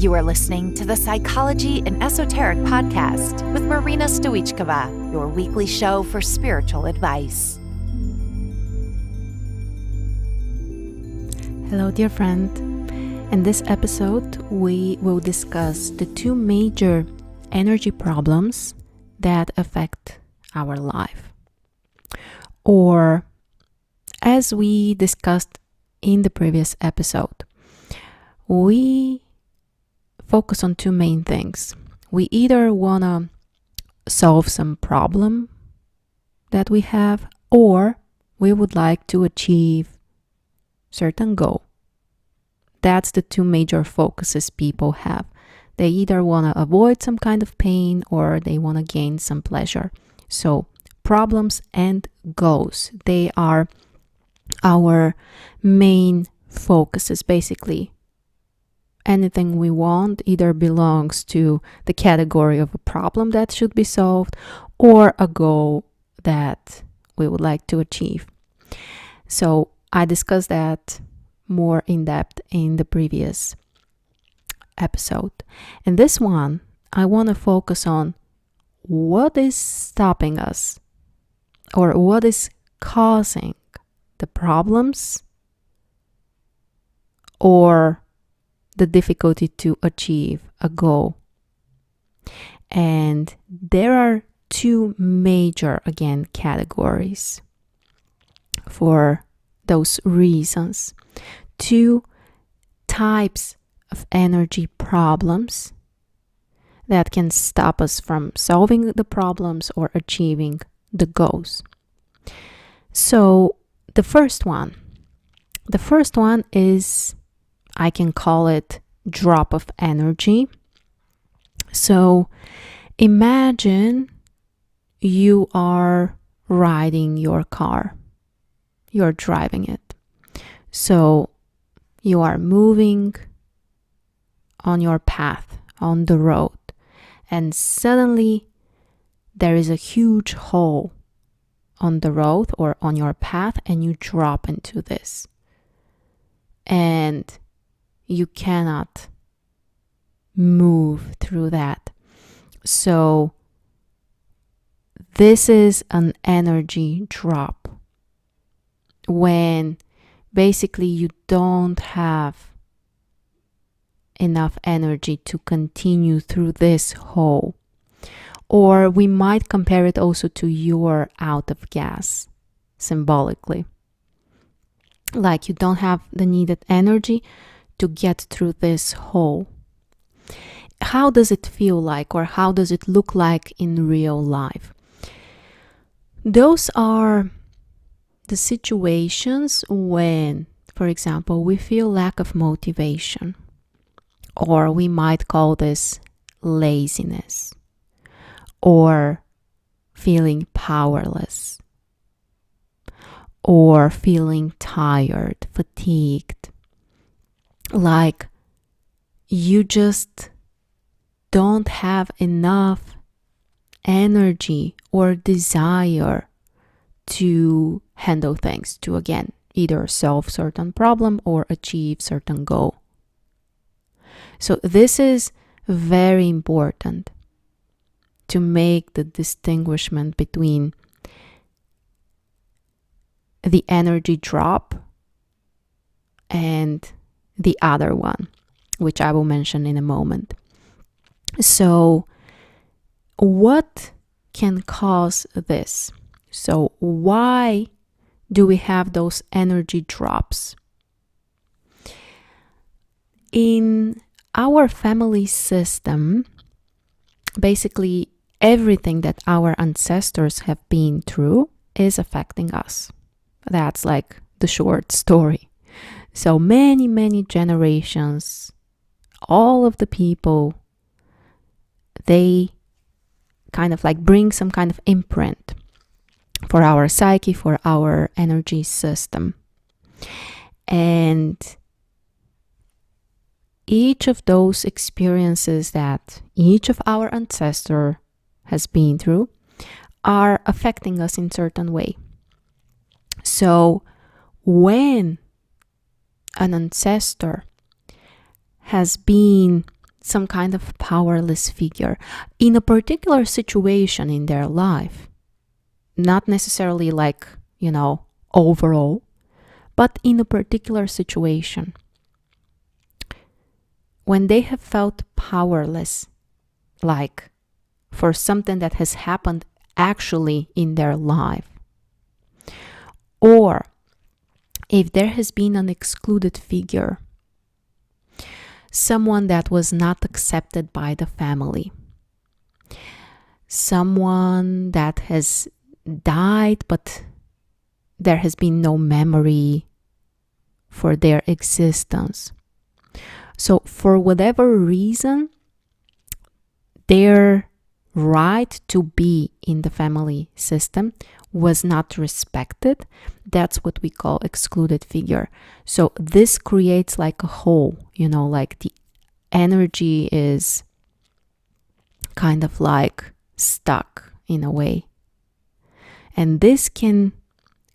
You are listening to the Psychology and Esoteric podcast with Marina Stoichkova, your weekly show for spiritual advice. Hello, dear friend. In this episode, we will discuss the two major energy problems that affect our life. Or, as we discussed in the previous episode, we focus on two main things. We either want to solve some problem that we have, or we would like to achieve certain goal. That's the two major focuses people have. They either want to avoid some kind of pain or they want to gain some pleasure. So problems and goals, they are our main focuses basically. Anything we want either belongs to the category of a problem that should be solved or a goal that we would like to achieve. So I discussed that more in depth in the previous episode. In this one, I want to focus on what is stopping us or what is causing the problems or the difficulty to achieve a goal. And there are two major, again, categories for those reasons. Two types of energy problems that can stop us from solving the problems or achieving the goals. So the first one is, I can call it drop of energy. So imagine you are riding your car. You're driving it. So you are moving on your path, on the road, and suddenly there is a huge hole on the road or on your path, and you drop into this. And you cannot move through that. So this is an energy drop when basically you don't have enough energy to continue through this hole. Or we might compare it also to you're out of gas, symbolically. Like you don't have the needed energy to get through this hole. How does it feel like, or how does it look like in real life? Those are the situations when, for example, we feel lack of motivation, or we might call this laziness, or feeling powerless, or feeling tired, fatigued. Like you just don't have enough energy or desire to handle things, to again either solve certain problem or achieve certain goal. So this is very important to make the distinguishment between the energy drop and the other one, which I will mention in a moment. So what can cause this? So why do we have those energy drops? In our family system, basically everything that our ancestors have been through is affecting us. That's like the short story. So many generations, all of the people, they kind of like bring some kind of imprint for our psyche, for our energy system. And each of those experiences that each of our ancestor has been through are affecting us in certain way. So when an ancestor has been some kind of powerless figure in a particular situation in their life. Not necessarily like, overall, but in a particular situation. When they have felt powerless, like for something that has happened actually in their life, or if there has been an excluded figure, someone that was not accepted by the family, someone that has died but there has been no memory for their existence. So for whatever reason, their right to be in the family system was not respected. That's what we call excluded figure. So this creates like a hole, like the energy is kind of like stuck in a way. And this can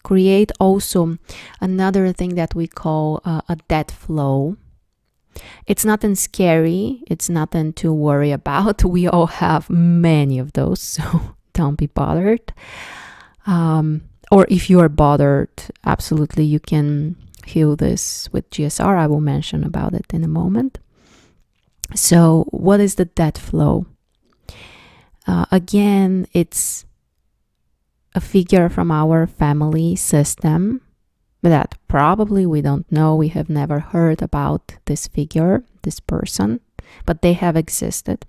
create also another thing that we call a death flow. It's nothing scary. It's nothing to worry about. We all have many of those, so don't be bothered. Or if you are bothered, absolutely you can heal this with GSR. I will mention about it in a moment. So what is the death flow? Again, it's a figure from our family system that probably we don't know. We have never heard about this figure, this person, but they have existed.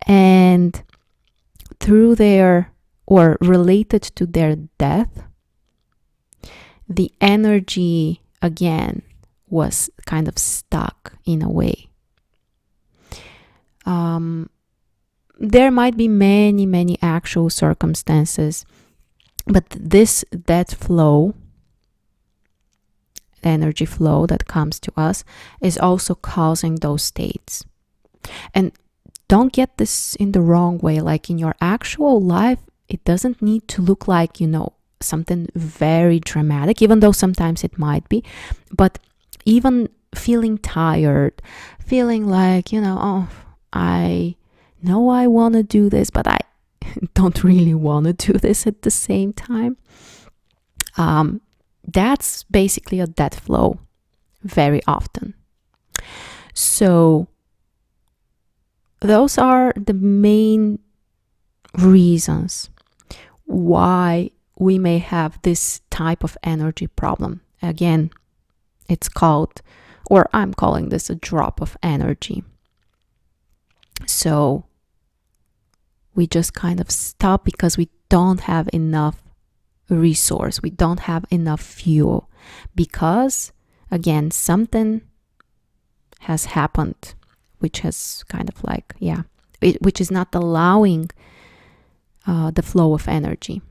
And through their, or related to their death, the energy again was kind of stuck in a way. There might be many actual circumstances, but this death flow, energy flow that comes to us, is also causing those states. And don't get this in the wrong way. Like in your actual life, it doesn't need to look like, something very dramatic, even though sometimes it might be. But even feeling tired, feeling like, I know I want to do this, but I don't really want to do this at the same time. That's basically a death flow very often. So those are the main reasons why we may have this type of energy problem. Again, it's called, or I'm calling this a drop of energy. So we just kind of stop because we don't have enough resource. We don't have enough fuel because, again, something has happened which has kind of like, which is not allowing the flow of energy.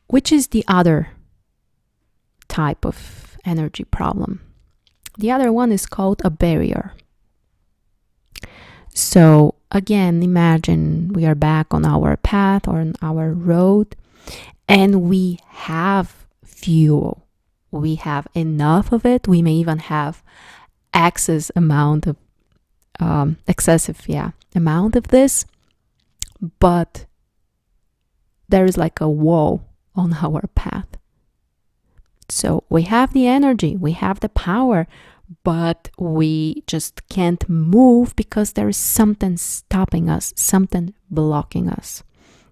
Which is the other type of energy problem? The other one is called a barrier. So again, imagine we are back on our path or on our road and we have fuel. We have enough of it. We may even have excessive amount of this, but there is like a wall on our path. So we have the energy, we have the power, but we just can't move because there is something stopping us, something blocking us.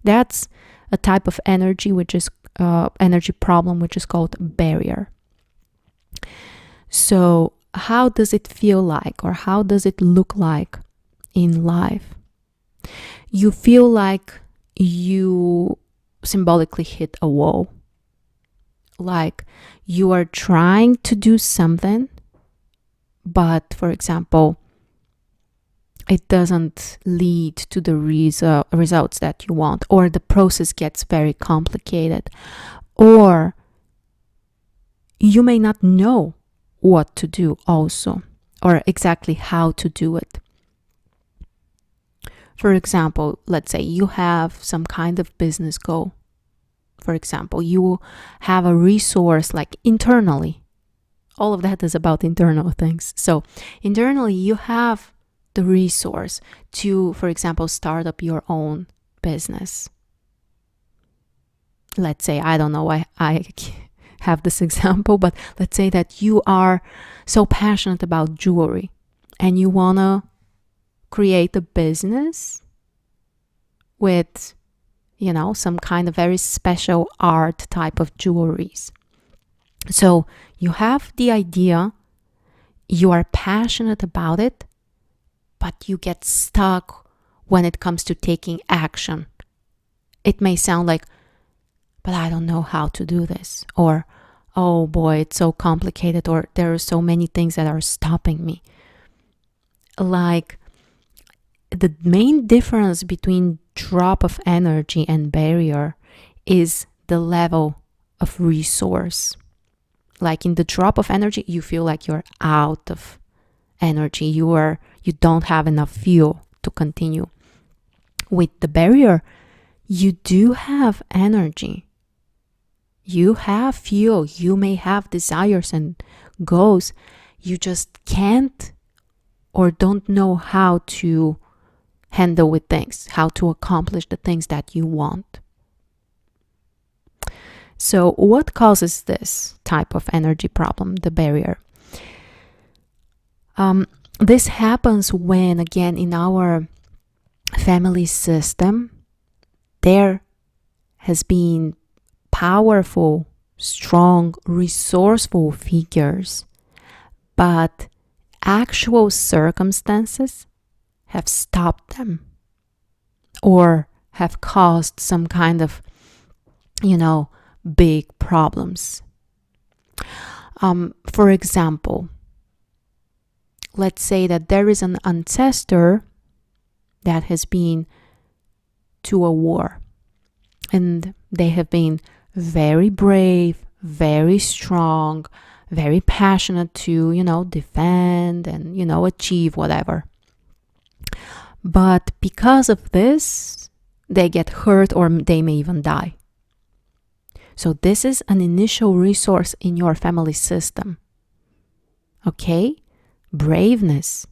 That's a type of energy which is energy problem, which is called barrier. So how does it feel like, or how does it look like in life? You feel like you symbolically hit a wall. Like you are trying to do something, but for example, it doesn't lead to the results that you want, or the process gets very complicated, or you may not know what to do also, or exactly how to do it. For example, let's say you have some kind of business goal. For example, you have a resource like internally all of that is about internal things. So internally, you have the resource to, for example, start up your own business. Let's say, I don't know, I have this example, but let's say that you are so passionate about jewelry and you want to create a business with, some kind of very special art type of jewelries. So you have the idea, you are passionate about it, but you get stuck when it comes to taking action. It may sound like, but I don't know how to do this, or, oh boy, it's so complicated, or there are so many things that are stopping me. Like, the main difference between drop of energy and barrier is the level of resource. Like in the drop of energy, you feel like you're out of energy. You don't have enough fuel to continue. With the barrier, you do have energy. You have fuel. You may have desires and goals. You just can't or don't know how to handle with things, how to accomplish the things that you want. So what causes this type of energy problem, the barrier? This happens when, again, in our family system, there has been powerful, strong, resourceful figures, but actual circumstances have stopped them or have caused some kind of, big problems. For example, let's say that there is an ancestor that has been to a war and they have been very brave, very strong, very passionate to, defend and, achieve whatever. But because of this, they get hurt or they may even die. So this is an initial resource in your family system. Okay? Braveness,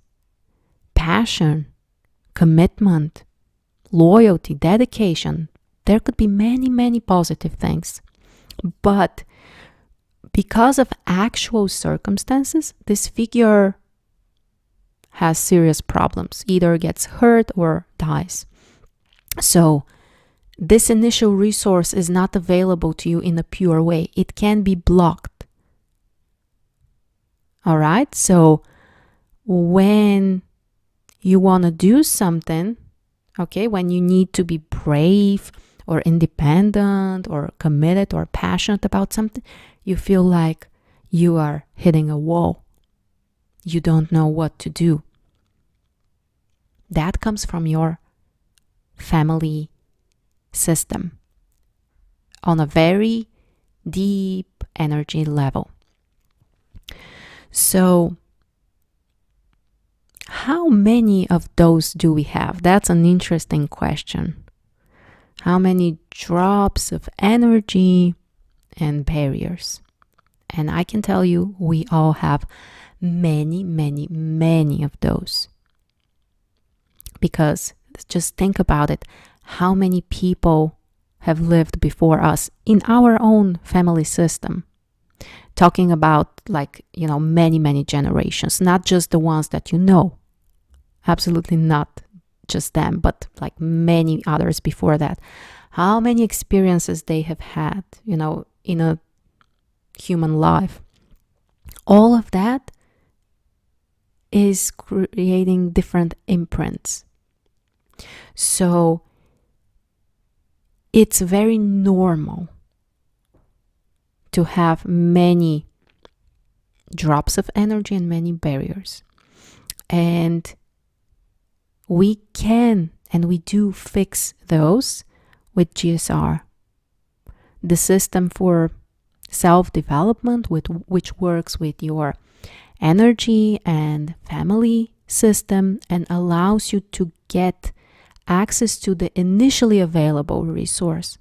passion, commitment, loyalty, dedication. There could be many, many positive things. But because of actual circumstances, this figure has serious problems, either gets hurt or dies. So this initial resource is not available to you in a pure way. It can be blocked. All right? So when you want to do something, okay, when you need to be brave or independent or committed or passionate about something, you feel like you are hitting a wall. You don't know what to do. That comes from your family system on a very deep energy level. So, how many of those do we have? That's an interesting question. How many drops of energy and barriers? And I can tell you, we all have many, many, many of those. Because just think about it. How many people have lived before us in our own family system? Talking about many, many generations, not just the ones that you know. Absolutely not just them, but like many others before that. How many experiences they have had, in a human life. All of that is creating different imprints. So it's very normal to have many drops of energy and many barriers. And we can and we do fix those with GSR, the system for self-development, which works with your energy and family system and allows you to get access to the initially available resource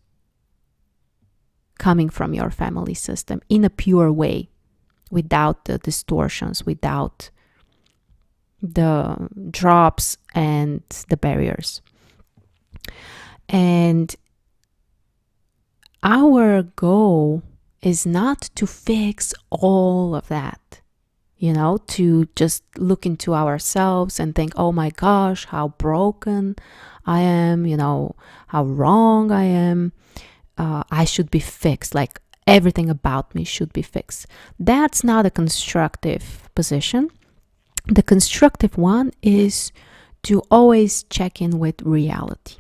coming from your family system in a pure way. without the distortions, without the drops and the barriers. And our goal is not to fix all of that, to just look into ourselves and think, oh my gosh, how broken I am, how wrong I am. I should be fixed. Like everything about me should be fixed. That's not a constructive position. The constructive one is to always check in with reality.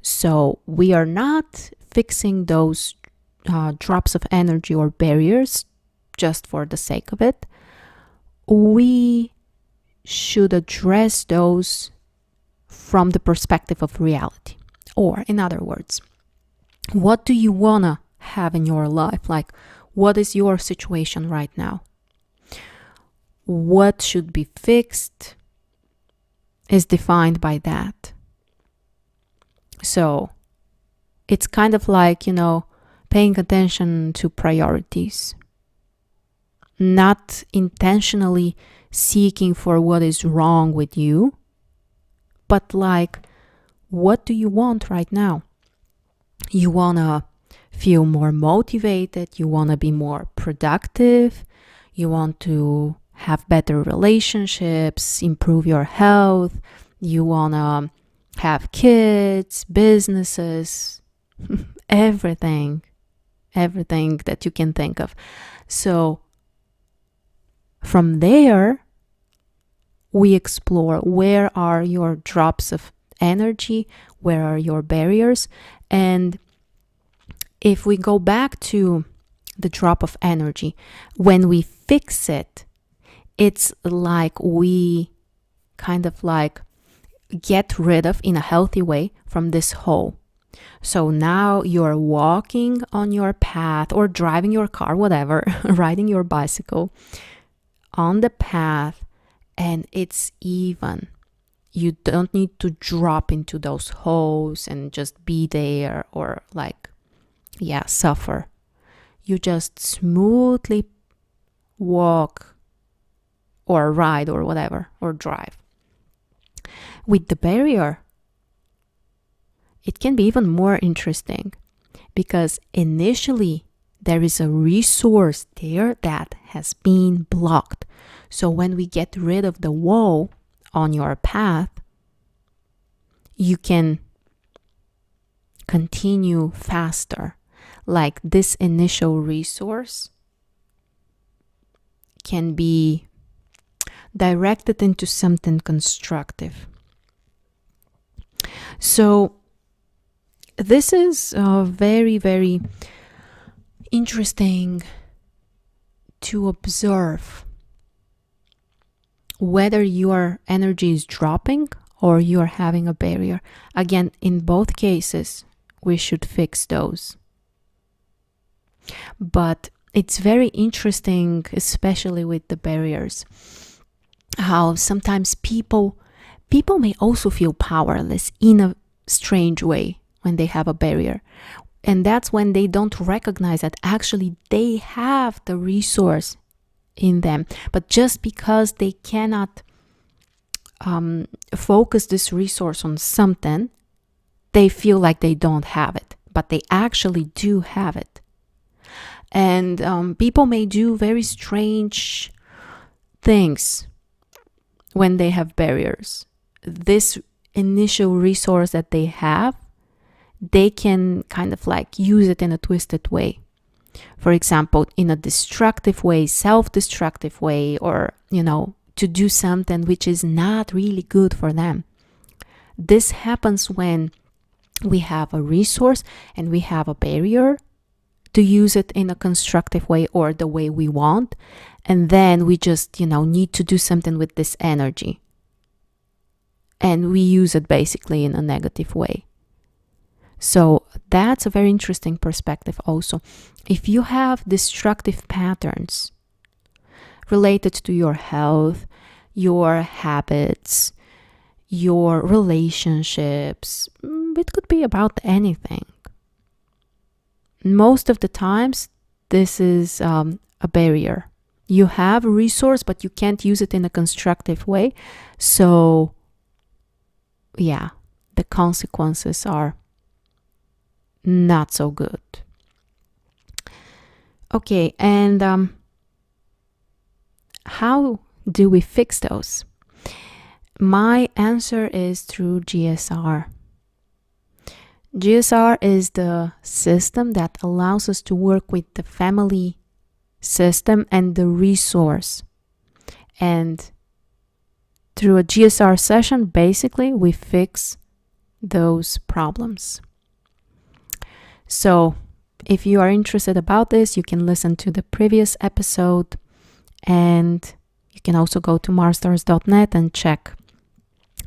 So we are not fixing those drops of energy or barriers just for the sake of it. We should address those from the perspective of reality. Or, in other words, what do you want to have in your life? Like, what is your situation right now? What should be fixed is defined by that. So it's kind of like, paying attention to priorities, not intentionally seeking for what is wrong with you, but like, what do you want right now? You want to feel more motivated, you want to be more productive, you want to have better relationships, improve your health, you want to have kids, businesses, everything that you can think of. So from there, we explore where are your drops of energy, where are your barriers. And if we go back to the drop of energy, when we fix it, it's like we kind of like get rid of, in a healthy way, from this hole. So now you're walking on your path or driving your car, whatever, riding your bicycle on the path, and it's even. You don't need to drop into those holes and just be there or suffer. You just smoothly walk or ride or whatever, or drive. With the barrier, it can be even more interesting because initially there is a resource there that has been blocked. So when we get rid of the wall on your path, you can continue faster. Like this initial resource can be directed into something constructive. So this is very, very interesting to observe whether your energy is dropping or you're having a barrier. Again, in both cases, we should fix those. But it's very interesting, especially with the barriers, how sometimes people may also feel powerless in a strange way when they have a barrier. And that's when they don't recognize that actually they have the resource in them. But just because they cannot focus this resource on something, they feel like they don't have it. But they actually do have it. And people may do very strange things when they have barriers. This initial resource that they have, they can kind of like use it in a twisted way. For example, in a destructive way, self-destructive way, or, to do something which is not really good for them. This happens when we have a resource and we have a barrier to use it in a constructive way or the way we want. And then we just, need to do something with this energy. And we use it basically in a negative way. So that's a very interesting perspective also. If you have destructive patterns related to your health, your habits, your relationships, it could be about anything. Most of the times, this is a barrier You have a resource, but you can't use it in a constructive way. So, yeah, the consequences are not so good. Okay, and how do we fix those? My answer is through GSR. GSR is the system that allows us to work with the family system and the resource. And through a GSR session, basically, we fix those problems. So, if you are interested about this, you can listen to the previous episode, and you can also go to marstars.net and check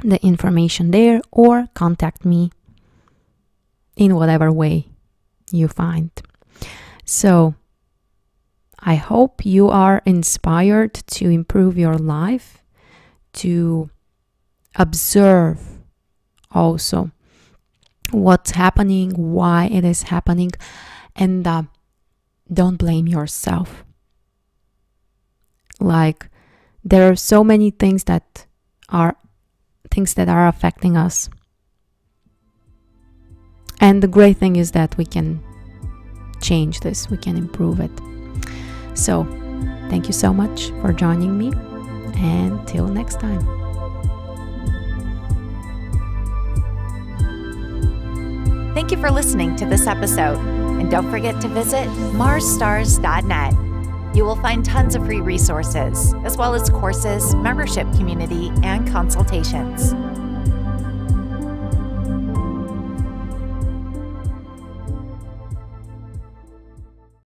the information there, or contact me in whatever way you find. So, I hope you are inspired to improve your life, to observe also what's happening, why it is happening, and don't blame yourself. Like, there are so many things that are affecting us. And the great thing is that we can change this, we can improve it. So, thank you so much for joining me, and till next time. Thank you for listening to this episode, and don't forget to visit marsstars.net. You will find tons of free resources, as well as courses, membership community, and consultations.